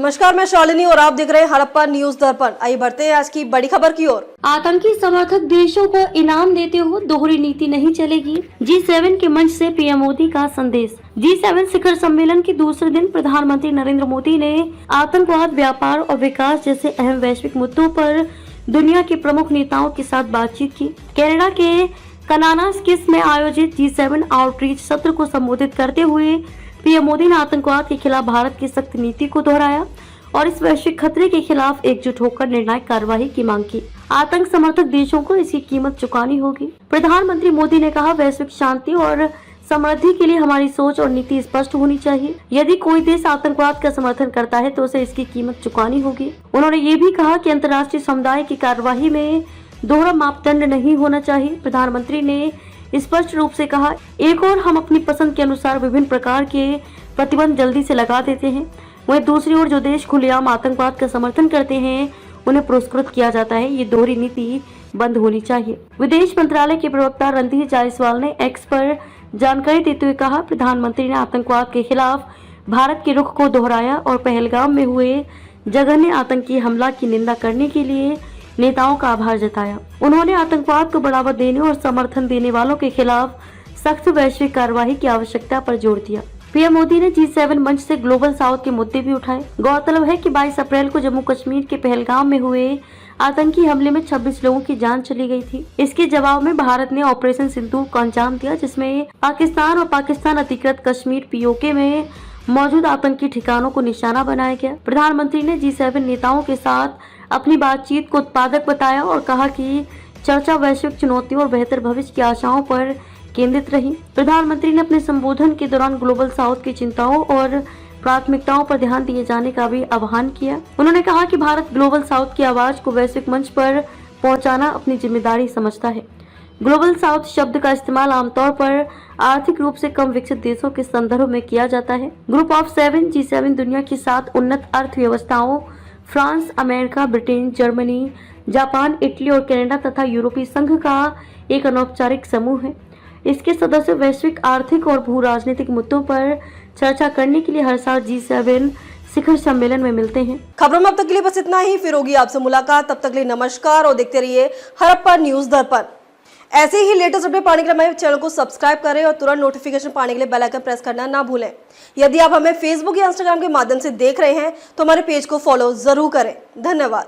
नमस्कार, मैं शालिनी और आप देख रहे हैं हड़प्पा न्यूज दर्पण। आइए बढ़ते हैं आज की बड़ी खबर की ओर। आतंकी समर्थक देशों को इनाम देते हुए दोहरी नीति नहीं चलेगी। G7 के मंच से पीएम मोदी का संदेश। G7 शिखर सम्मेलन के दूसरे दिन प्रधानमंत्री नरेंद्र मोदी ने आतंकवाद, व्यापार और विकास जैसे अहम वैश्विक मुद्दों पर दुनिया के प्रमुख नेताओं के साथ बातचीत की। कनाडा के कनानास्किस में आयोजित G7 आउटरीच सत्र को संबोधित करते हुए पीएम मोदी ने आतंकवाद के खिलाफ भारत की सख्त नीति को दोहराया और इस वैश्विक खतरे के खिलाफ एकजुट होकर निर्णायक कार्रवाई की मांग की। आतंक समर्थक देशों को इसकी कीमत चुकानी होगी। प्रधानमंत्री मोदी ने कहा, वैश्विक शांति और समृद्धि के लिए हमारी सोच और नीति स्पष्ट होनी चाहिए। यदि कोई देश आतंकवाद का समर्थन करता है तो उसे इसकी कीमत चुकानी होगी। उन्होंने ये भी कहा कि अंतर्राष्ट्रीय समुदाय की कार्यवाही में दोहरा मापदंड नहीं होना चाहिए। प्रधानमंत्री ने स्पष्ट रूप से कहा, एक और हम अपनी पसंद के अनुसार विभिन्न प्रकार के प्रतिबंध जल्दी से लगा देते हैं, वहीं दूसरी ओर जो देश खुलेआम आतंकवाद का समर्थन करते हैं उन्हें पुरस्कृत किया जाता है। ये दोहरी नीति बंद होनी चाहिए। विदेश मंत्रालय के प्रवक्ता रणधीर जायसवाल ने एक्स पर जानकारी देते हुए कहा, प्रधानमंत्री ने आतंकवाद के खिलाफ भारत के रुख को दोहराया और पहलगाम में हुए जघन्य आतंकी हमला की निंदा करने के लिए नेताओं का आभार जताया। उन्होंने आतंकवाद को बढ़ावा देने और समर्थन देने वालों के खिलाफ सख्त वैश्विक कार्रवाई की आवश्यकता पर जोर दिया। पीएम मोदी ने G7 मंच से ग्लोबल साउथ के मुद्दे भी उठाए। गौरतलब है कि 22 अप्रैल को जम्मू कश्मीर के पहलगाम में हुए आतंकी हमले में 26 लोगों की जान चली गई थी। इसके जवाब में भारत ने ऑपरेशन सिंदूर को अंजाम दिया, जिसमें पाकिस्तान और पाकिस्तान अधिकृत कश्मीर POK में मौजूद आतंकी ठिकानों को निशाना बनाया गया। प्रधानमंत्री ने G7 नेताओं के साथ अपनी बातचीत को उत्पादक बताया और कहा कि चर्चा वैश्विक चुनौतियों और बेहतर भविष्य की आशाओं पर केंद्रित रही। प्रधानमंत्री ने अपने संबोधन के दौरान ग्लोबल साउथ की चिंताओं और प्राथमिकताओं पर ध्यान दिए जाने का भी आह्वान किया। उन्होंने कहा कि भारत ग्लोबल साउथ की आवाज को वैश्विक मंच पर पहुंचाना अपनी जिम्मेदारी समझता है। ग्लोबल साउथ शब्द का इस्तेमाल आमतौर पर आर्थिक रूप से कम विकसित देशों के संदर्भ में किया जाता है। ग्रुप ऑफ 7 G7 दुनिया की 7 उन्नत अर्थव्यवस्थाओं France, America, Britain, Germany, Japan, Italy और कनाडा तथा यूरोपीय संघ का एक अनौपचारिक समूह है। इसके सदस्य वैश्विक आर्थिक और भू राजनीतिक मुद्दों पर चर्चा करने के लिए हर साल G7 शिखर सम्मेलन में मिलते हैं। खबरों में अब तक के लिए बस इतना ही। फिर होगी आपसे मुलाकात, तब तक के लिए नमस्कार और देखते रहिए हड़प्पा न्यूज दर्पण। ऐसे ही लेटेस्ट अपडेट पाने के लिए हमारे चैनल को सब्सक्राइब करें और तुरंत नोटिफिकेशन पाने के लिए बेल आइकन प्रेस करना ना भूलें। यदि आप हमें फेसबुक या इंस्टाग्राम के माध्यम से देख रहे हैं तो हमारे पेज को फॉलो जरूर करें। धन्यवाद।